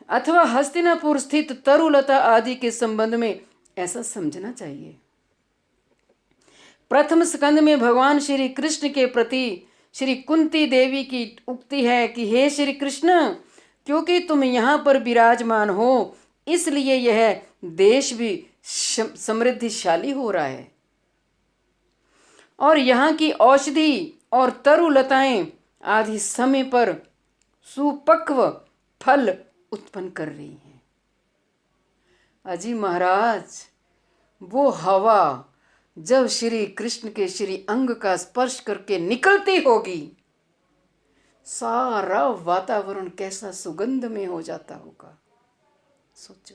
अथवा हस्तिनापुर स्थित तरुलता आदि के संबंध में ऐसा समझना चाहिए। प्रथम स्कंद में भगवान श्री कृष्ण के प्रति श्री कुंती देवी की उक्ति है कि हे श्री कृष्ण, क्योंकि तुम यहाँ पर विराजमान हो, इसलिए यह देश भी समृद्धिशाली हो रहा है और यहाँ की औषधि और तरुलताएं आदि समय पर सुपक्व फल उत्पन्न कर रही हैं। अजी महाराज, वो हवा जब श्री कृष्ण के श्री अंग का स्पर्श करके निकलती होगी, सारा वातावरण कैसा सुगंध में हो जाता होगा, सोचो।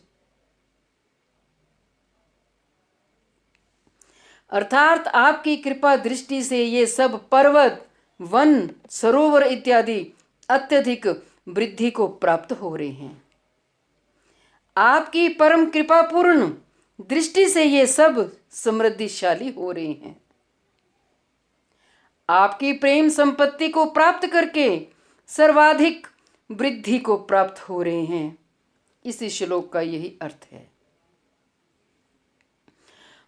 अर्थात आपकी कृपा दृष्टि से ये सब पर्वत, वन, सरोवर इत्यादि अत्यधिक वृद्धि को प्राप्त हो रहे हैं। आपकी परम कृपा पूर्ण दृष्टि से ये सब समृद्धिशाली हो रहे हैं। आपकी प्रेम संपत्ति को प्राप्त करके सर्वाधिक वृद्धि को प्राप्त हो रहे हैं। इस श्लोक का यही अर्थ है।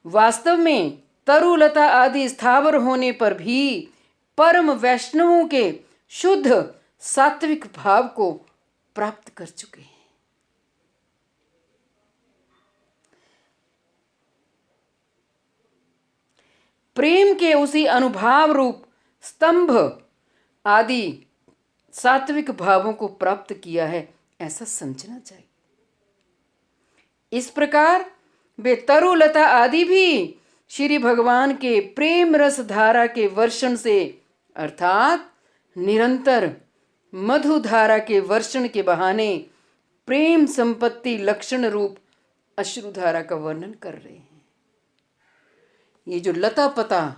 वास्तव में तरुलता आदि स्थावर होने पर भी परम वैष्णवों के शुद्ध सात्विक भाव को प्राप्त कर चुके हैं। प्रेम के उसी अनुभाव रूप स्तंभ आदि सात्विक भावों को प्राप्त किया है, ऐसा समझना चाहिए। इस प्रकार वे तरुलता आदि भी श्री भगवान के प्रेम रस धारा के वर्षण से, अर्थात निरंतर मधुधारा के वर्षण के बहाने प्रेम संपत्ति लक्षण रूप अश्रुधारा का वर्णन कर रहे हैं। ये जो लता पता,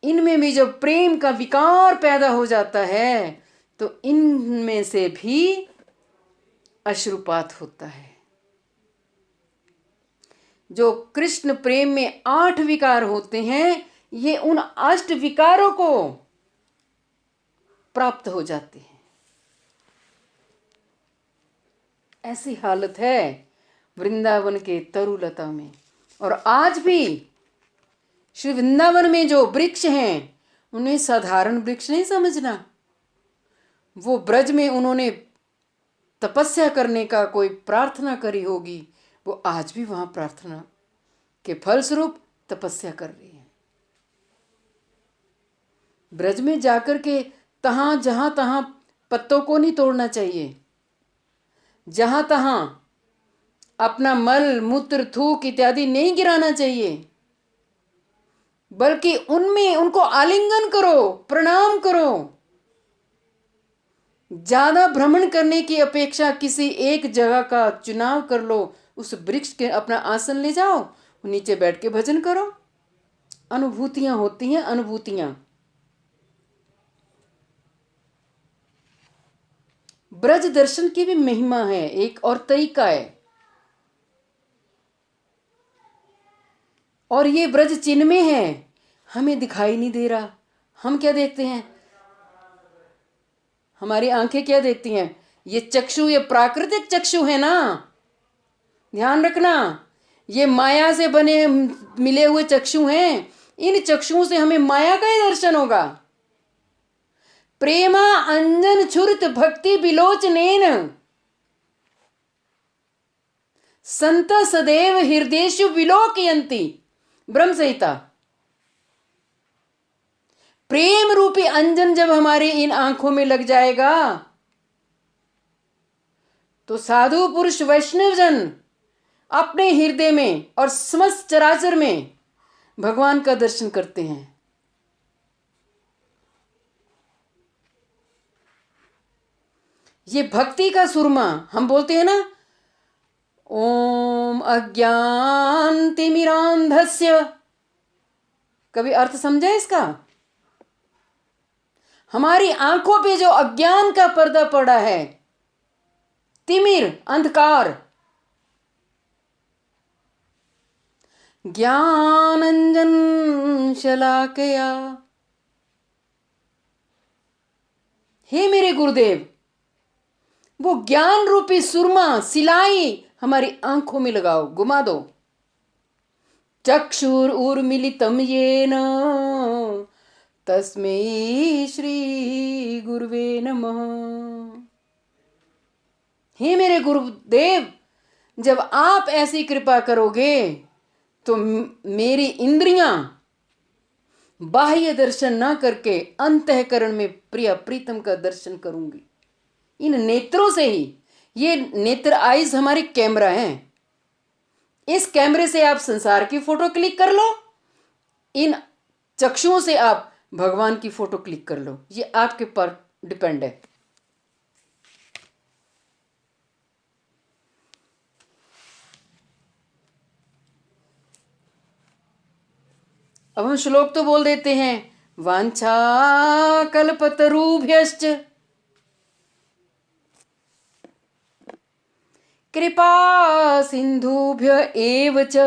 इनमें भी जब प्रेम का विकार पैदा हो जाता है तो इनमें से भी अश्रुपात होता है। जो कृष्ण प्रेम में 8 विकार होते हैं, ये उन 8 विकारों को प्राप्त हो जाते हैं। ऐसी हालत है वृंदावन के तरुलता में। और आज भी श्री वृंदावन में जो वृक्ष हैं, उन्हें साधारण वृक्ष नहीं समझना। वो ब्रज में उन्होंने तपस्या करने का कोई प्रार्थना करी होगी, वो आज भी वहां प्रार्थना के फलस्वरूप तपस्या कर रही है। ब्रज में जाकर के जहां तहां पत्तों को नहीं तोड़ना चाहिए, जहां तहां अपना मल मूत्र थूक इत्यादि नहीं गिराना चाहिए, बल्कि उनमें उनको आलिंगन करो, प्रणाम करो। ज्यादा भ्रमण करने की अपेक्षा किसी एक जगह का चुनाव कर लो, उस वृक्ष के अपना आसन ले जाओ, नीचे बैठ के भजन करो। अनुभूतियां होती हैं, अनुभूतियां। ब्रज दर्शन की भी महिमा है, एक और तरीका है। और ये ब्रज चिन्मय है, हमें दिखाई नहीं दे रहा। हम क्या देखते हैं? हमारी आंखें क्या देखती हैं? ये चक्षु, ये प्राकृतिक चक्षु है ना, ध्यान रखना। ये माया से बने मिले हुए चक्षु हैं। इन चक्षुओं से हमें माया का ही दर्शन होगा। प्रेमा अंजन छुरित भक्ति विलोचनेन संत सदैव हृदयेषु विलोकयन्ति। ब्रह्म संहिता। प्रेम रूपी अंजन जब हमारी इन आंखों में लग जाएगा तो साधु पुरुष वैष्णव जन अपने हृदय में और समस्त चराचर में भगवान का दर्शन करते हैं। ये भक्ति का सुरमा। हम बोलते हैं ना, ओम अज्ञानतिमिरांधस्य। कभी अर्थ समझा इसका? हमारी आंखों पे जो अज्ञान का पर्दा पड़ा है, तिमिर, अंधकार, ज्ञानंजन शलाकया। हे मेरे गुरुदेव, वो ज्ञान रूपी सुरमा, सिलाई हमारी आंखों में लगाओ, घुमा दो। चक्षुर उर्मिलितम येन तस्मै श्री गुरुवे नमः। हे मेरे गुरुदेव, जब आप ऐसी कृपा करोगे तो मेरी इंद्रियां बाह्य दर्शन ना करके अंतःकरण में प्रिय प्रीतम का दर्शन करूंगी। इन नेत्रों से ही, ये नेत्र आइज हमारी कैमरा हैं। इस कैमरे से आप संसार की फोटो क्लिक कर लो, इन चक्षुओं से आप भगवान की फोटो क्लिक कर लो। ये आपके पर डिपेंड है। अब हम श्लोक तो बोल देते हैं, वांछा कल्पतरुभ्यश्च कृपा सिंधुभ्य एव च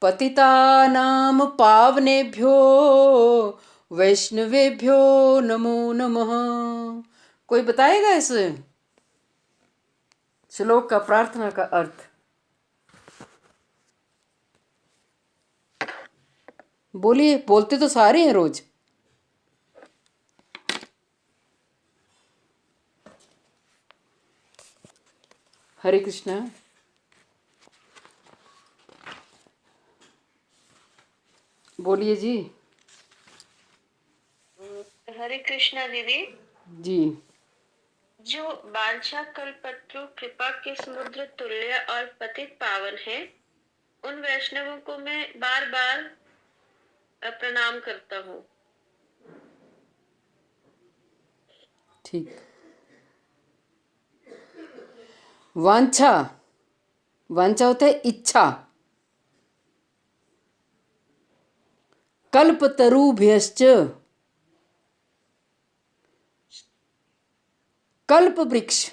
पतितानां पावनेभ्यो वैष्णवेभ्यो नमो नमः। कोई बताएगा इस श्लोक का प्रार्थना का अर्थ? बोलिए। बोलते तो सारे हैं रोज। हरे कृष्णा। बोलिए जी। हरे कृष्णा दीदी। जी। जो बांछा कल्पत्रु कृपा के समुद्र तुल्य और पतित पावन है, उन वैष्णवों को मैं बार बार प्रणाम करता हूँ। ठीक। वांछा, वांछा होता है इच्छा। कल्पतरुभ्यश्च कल्प वृक्ष।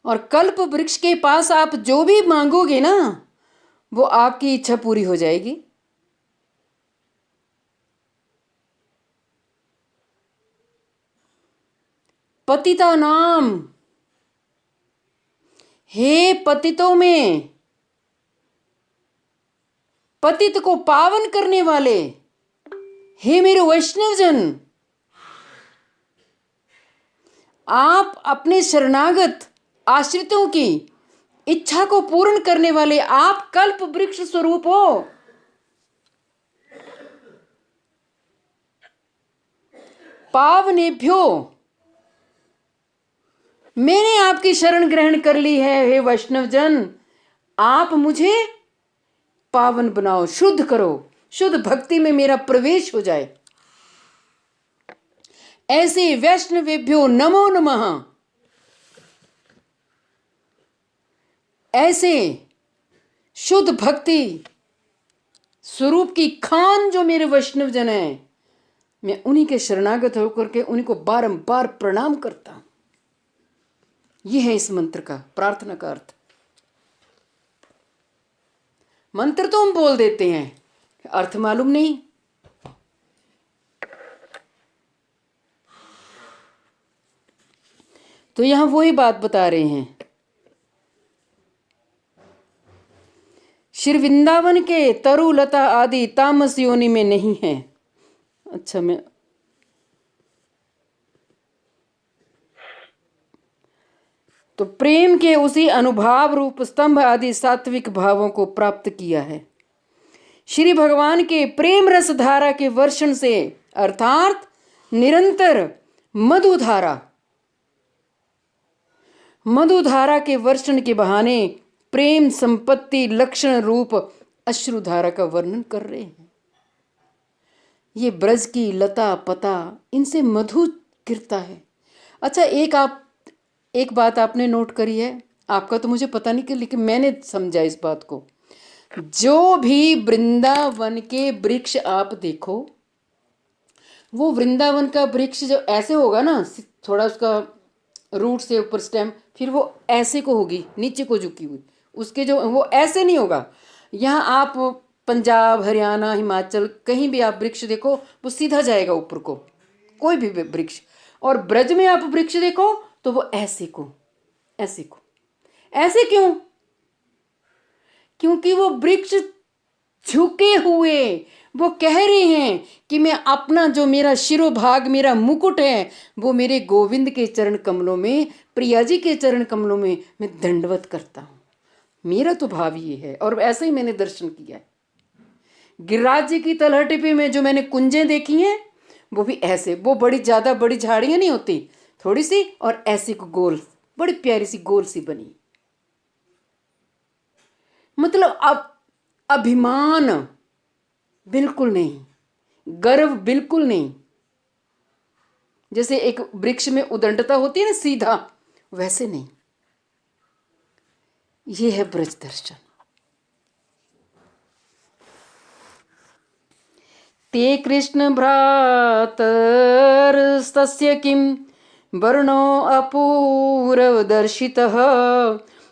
और कल्प वृक्ष के पास आप जो भी मांगोगे ना, वो आपकी इच्छा पूरी हो जाएगी। पतिता नाम, हे पतितों में, पतित को पावन करने वाले, हे मेरे वैष्णवजन, आप अपने शरणागत आश्रितों की इच्छा को पूर्ण करने वाले आप कल्प वृक्ष स्वरूप हो। पावनेभ्यो, मैंने आपकी शरण ग्रहण कर ली है हे वैष्णवजन, आप मुझे पावन बनाओ, शुद्ध करो, शुद्ध भक्ति में मेरा प्रवेश हो जाए। ऐसे वैष्णवेभ्यो नमो नमः। ऐसे शुद्ध भक्ति स्वरूप की खान जो मेरे वैष्णवजन हैं, मैं उन्हीं के शरणागत होकर के उन्हीं को बारंबार प्रणाम करता हूं। यह है इस मंत्र का, प्रार्थना का अर्थ। मंत्र तो हम बोल देते हैं, अर्थ मालूम नहीं। तो यहां वही बात बता रहे हैं, श्री वृंदावन के तरु लता आदि तामस योनि में नहीं है। अच्छा, मैं तो प्रेम के उसी अनुभाव रूप स्तंभ आदि सात्विक भावों को प्राप्त किया है। श्री भगवान के प्रेम रस धारा के वर्षण से, अर्थात निरंतर मधुधारा, मधुधारा के वर्षण के बहाने प्रेम संपत्ति लक्षण रूप अश्रुधारा का वर्णन कर रहे हैं। ये ब्रज की लता पता, इनसे मधु गिरता है। अच्छा, एक बात आपने नोट करी है, आपका तो मुझे पता नहीं कि, लेकिन मैंने समझा इस बात को। जो भी वृंदावन के वृक्ष आप देखो, वो वृंदावन का वृक्ष जो ऐसे होगा ना, थोड़ा उसका रूट से ऊपर स्टेम, फिर वो ऐसे को होगी, नीचे को झुकी हुई, उसके जो वो ऐसे नहीं होगा। यहाँ आप पंजाब, हरियाणा, हिमाचल कहीं भी आप वृक्ष देखो, वो सीधा जाएगा ऊपर को, कोई भी वृक्ष। और ब्रज में आप वृक्ष देखो तो वो ऐसे को, ऐसे को। ऐसे क्यों? क्योंकि वो वृक्ष झुके हुए, वो कह रहे हैं कि मैं अपना जो मेरा शिरोभाग, मेरा मुकुट है, वो मेरे गोविंद के चरण कमलों में, प्रिया जी के चरण कमलों में मैं दंडवत करता हूँ। मेरा तो भाव ये है, और ऐसे ही मैंने दर्शन किया है। गिरिराज जी की तलहटी पे में जो मैंने कुंजें देखी हैं, वो भी ऐसे, वो बड़ी ज़्यादा बड़ी झाड़ियाँ नहीं होती, थोड़ी सी, और ऐसी को गोल, बड़ी प्यारी सी गोल सी बनी। मतलब अब अभिमान बिल्कुल नहीं, गर्व बिल्कुल नहीं। जैसे एक वृक्ष में उदंडता होती है ना सीधा, वैसे नहीं। ये है ब्रज दर्शन। ते कृष्ण भ्रातर्स्तस्य किं वर्णो अपूर्व दर्शितः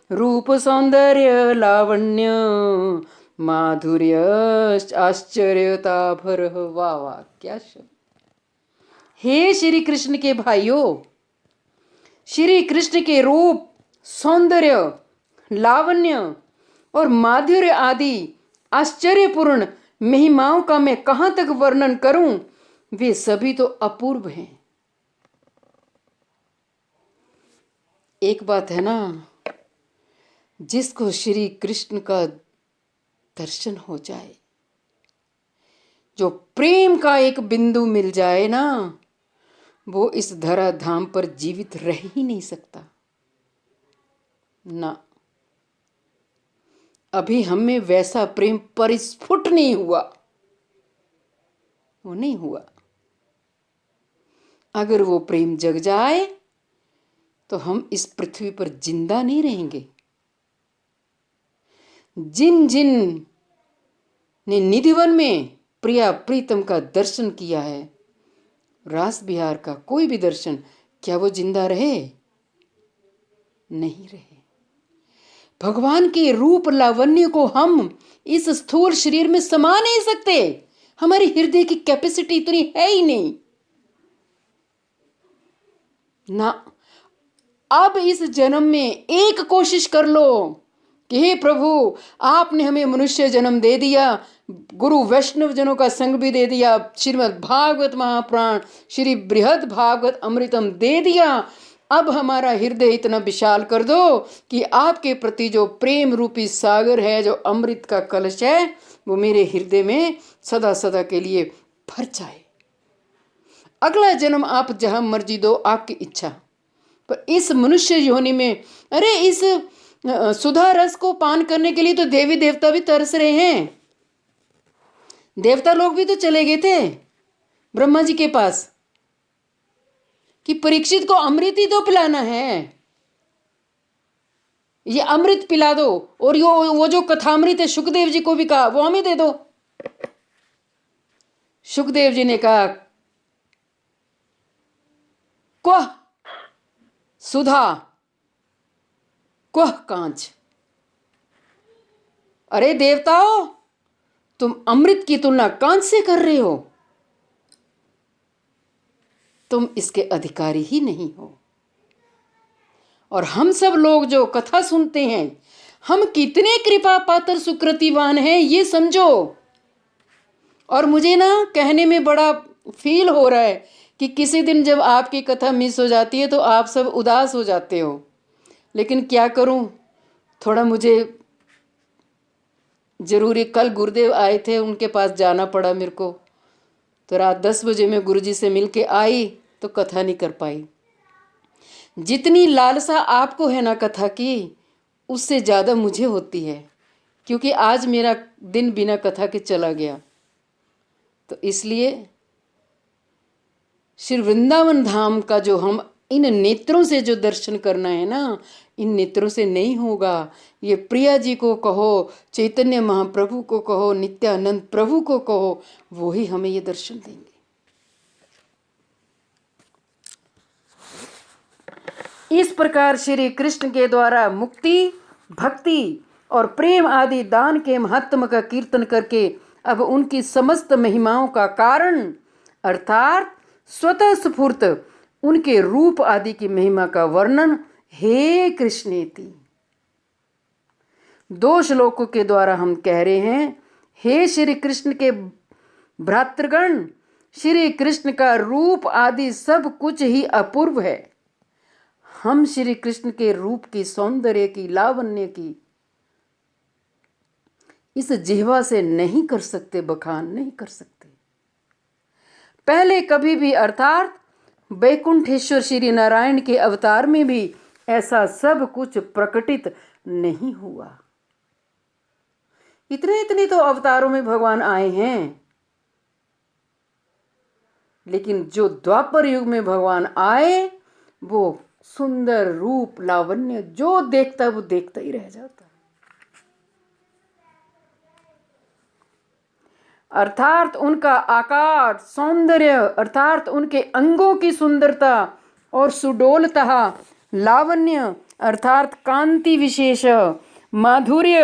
रूप सौंदर्य लावण्य माधुर्य आश्चर्यताभर। वाह वाह, क्या शब्द। हे श्री कृष्ण के भाइयों, श्री कृष्ण के रूप, सौंदर्य, लावण्य और माधुर्य आदि आश्चर्यपूर्ण महिमाओं का मैं कहां तक वर्णन करूं, वे सभी तो अपूर्व हैं। एक बात है ना, जिसको श्री कृष्ण का दर्शन हो जाए, जो प्रेम का एक बिंदु मिल जाए ना, वो इस धरा धाम पर जीवित रह ही नहीं सकता ना। अभी हम में वैसा प्रेम परिस्फुट नहीं हुआ, वो नहीं हुआ। अगर वो प्रेम जग जाए तो हम इस पृथ्वी पर जिंदा नहीं रहेंगे। जिन जिन ने निधिवन में प्रिया प्रीतम का दर्शन किया है, रास बिहार का कोई भी दर्शन, क्या वो जिंदा रहे? नहीं रहे। भगवान के रूप लावण्य को हम इस स्थूल शरीर में समा नहीं सकते। हमारी हृदय की कैपेसिटी इतनी है ही नहीं ना। अब इस जन्म में एक कोशिश कर लो कि हे प्रभु, आपने हमें मनुष्य जन्म दे दिया, गुरु वैष्णव जनों का संग भी दे दिया, श्रीमद् भागवत महापुराण, श्री बृहद भागवत अमृतम दे दिया। अब हमारा हृदय इतना विशाल कर दो कि आपके प्रति जो प्रेम रूपी सागर है, जो अमृत का कलश है, वो मेरे हृदय में सदा सदा के लिए भर जाए। अगला जन्म आप जहां मर्जी दो, आपकी इच्छा, पर इस मनुष्य योनि में, अरे इस सुधा रस को पान करने के लिए तो देवी देवता भी तरस रहे हैं। देवता लोग भी तो चले गए थे ब्रह्मा जी के पास कि परीक्षित को अमृत ही तो पिलाना है, ये अमृत पिला दो। और वो जो कथामृत है, सुखदेव जी को भी कहा वो हमें दे दो। सुखदेव जी ने कहा, क्वः सुधा क्वः कांच। अरे देवताओं, तुम अमृत की तुलना कांच से कर रहे हो, तुम इसके अधिकारी ही नहीं हो। और हम सब लोग जो कथा सुनते हैं, हम कितने कृपा पात्र सुकृतिवान हैं, ये समझो। और मुझे ना कहने में बड़ा फील हो रहा है कि किसी दिन जब आपकी कथा मिस हो जाती है तो आप सब उदास हो जाते हो, लेकिन क्या करूं, थोड़ा मुझे जरूरी, कल गुरुदेव आए थे, उनके पास जाना पड़ा मेरे को, तो रात 10 बजे मैं गुरुजी से मिलके आई तो कथा नहीं कर पाई। जितनी लालसा आपको है ना कथा की, उससे ज़्यादा मुझे होती है, क्योंकि आज मेरा दिन बिना कथा के चला गया। तो इसलिए श्री वृंदावन धाम का जो हम इन नेत्रों से जो दर्शन करना है ना, इन नेत्रों से नहीं होगा। ये प्रिया जी को कहो, चैतन्य महाप्रभु को कहो, नित्यानंद प्रभु को कहो, वो ही हमें ये दर्शन देंगे। इस प्रकार श्री कृष्ण के द्वारा मुक्ति, भक्ति और प्रेम आदि दान के महत्व का कीर्तन करके अब उनकी समस्त महिमाओं का कारण अर्थात स्वतः स्फूर्त उनके रूप आदि की महिमा का वर्णन हे कृष्णेति 2 श्लोकों के द्वारा हम कह रहे हैं। हे श्री कृष्ण के भ्रातृगण, श्री कृष्ण का रूप आदि सब कुछ ही अपूर्व है। हम श्री कृष्ण के रूप की, सौंदर्य की, लावण्य की इस जिह्वा से नहीं कर सकते, बखान नहीं कर सकते। पहले कभी भी अर्थात वैकुंठेश्वर श्री नारायण के अवतार में भी ऐसा सब कुछ प्रकटित नहीं हुआ। इतने इतने तो अवतारों में भगवान आए हैं, लेकिन जो द्वापर युग में भगवान आए, वो सुंदर रूप लावण्य जो देखता वो देखता ही रह जाता। अर्थात उनका आकार, सौंदर्य, अर्थात उनके अंगों की सुंदरता और सुडोलता, लावण्य अर्थात कांति विशेष, माधुर्य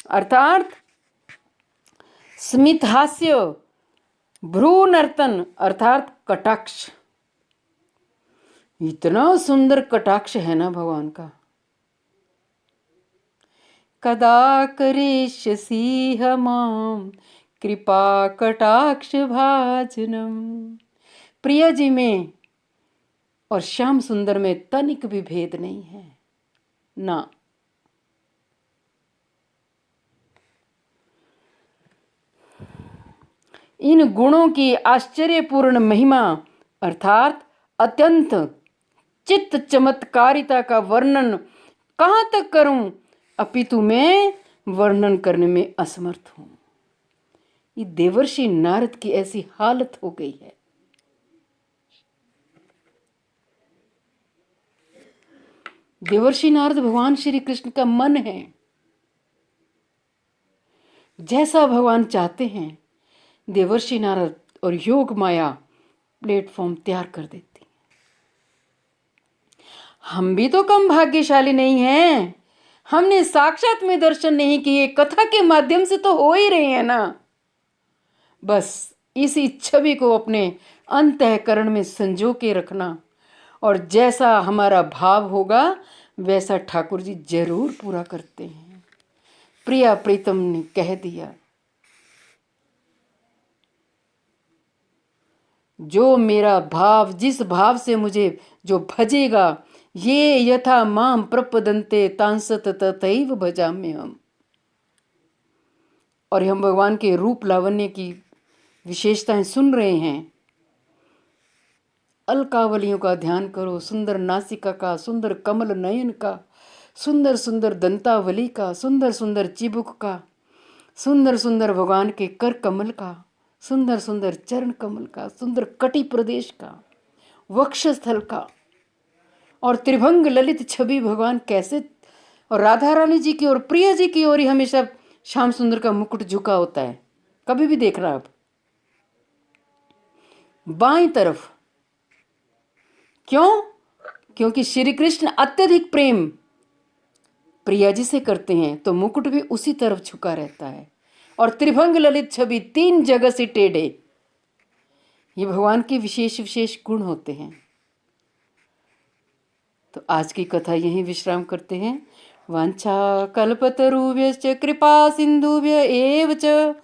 अर्थात स्मित हास्य, भ्रू नर्तन अर्थात कटाक्ष, इतना सुंदर कटाक्ष है ना भगवान का। कदा करिष्यसि माम कृपा कटाक्ष भाजनम। प्रिया जी में और श्याम सुंदर में तनिक भी भेद नहीं है ना। इन गुणों की आश्चर्यपूर्ण महिमा अर्थात अत्यंत चित्त चमत्कारिता का वर्णन कहाँ तक करूं, अपितु मैं वर्णन करने में असमर्थ हूं। ये देवर्षि नारद की ऐसी हालत हो गई है। देवर्षि नारद भगवान श्री कृष्ण का मन है। जैसा भगवान चाहते हैं देवर्षि नारद और योग माया प्लेटफॉर्म तैयार कर देती है। हम भी तो कम भाग्यशाली नहीं हैं। हमने साक्षात में दर्शन नहीं किए, कथा के माध्यम से तो हो ही रहे हैं ना। बस इसी छवि को अपने अंतःकरण में संजो के रखना, और जैसा हमारा भाव होगा वैसा ठाकुर जी जरूर पूरा करते हैं। प्रिया प्रीतम ने कह दिया, जो मेरा भाव, जिस भाव से मुझे जो भजेगा, ये यथा माम प्रपदन्ते तांसत तथैव भजाम्य हम। और हम भगवान के रूप लावण्य की विशेषताएं सुन रहे हैं। अलकावलियों का ध्यान करो, सुंदर नासिका का, सुंदर कमल नयन का, सुंदर सुंदर दंतावली का, सुंदर सुंदर चिबुक का, सुंदर सुंदर भगवान के कर कमल का, सुंदर सुंदर चरण कमल का, सुंदर कटि प्रदेश का, वक्षस्थल का, और त्रिभंग ललित छवि भगवान कैसे, और राधा रानी जी की और प्रिया जी की ओर ही हमेशा श्याम सुंदर का मुकुट झुका होता है। कभी भी देखना आप बाईं तरफ। क्यों? क्योंकि श्री कृष्ण अत्यधिक प्रेम प्रिया जी से करते हैं, तो मुकुट भी उसी तरफ झुका रहता है। और त्रिभंग ललित छवि 3 जगह से टेढ़े, ये भगवान के विशेष विशेष गुण होते हैं। तो आज की कथा यहीं विश्राम करते हैं। वांछा कल्पतरुभ्यश्च कृपा सिंधुभ्य एव च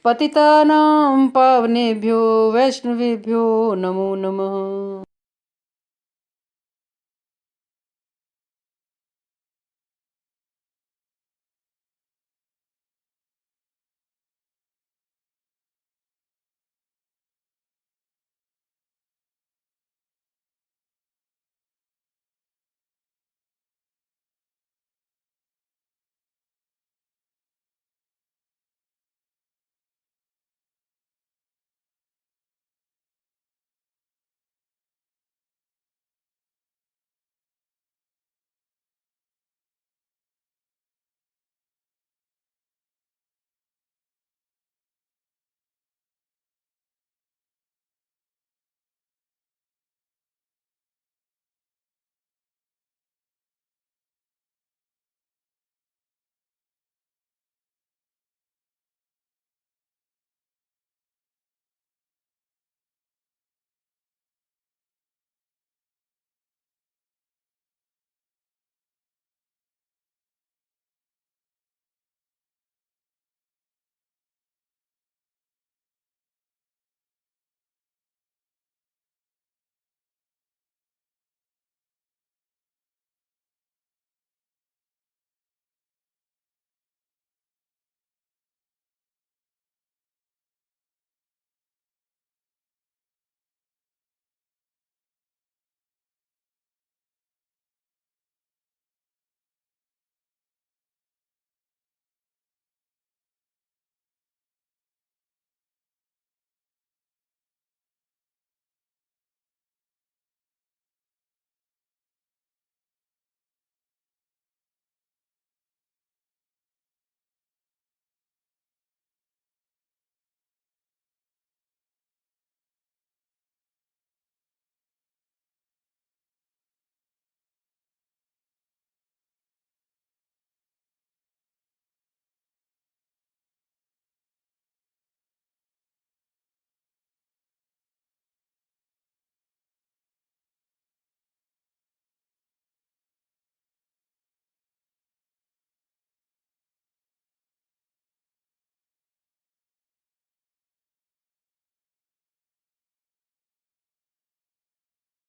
पतितानां पावनेभ्यो वैष्णवेभ्यो नमो नमः।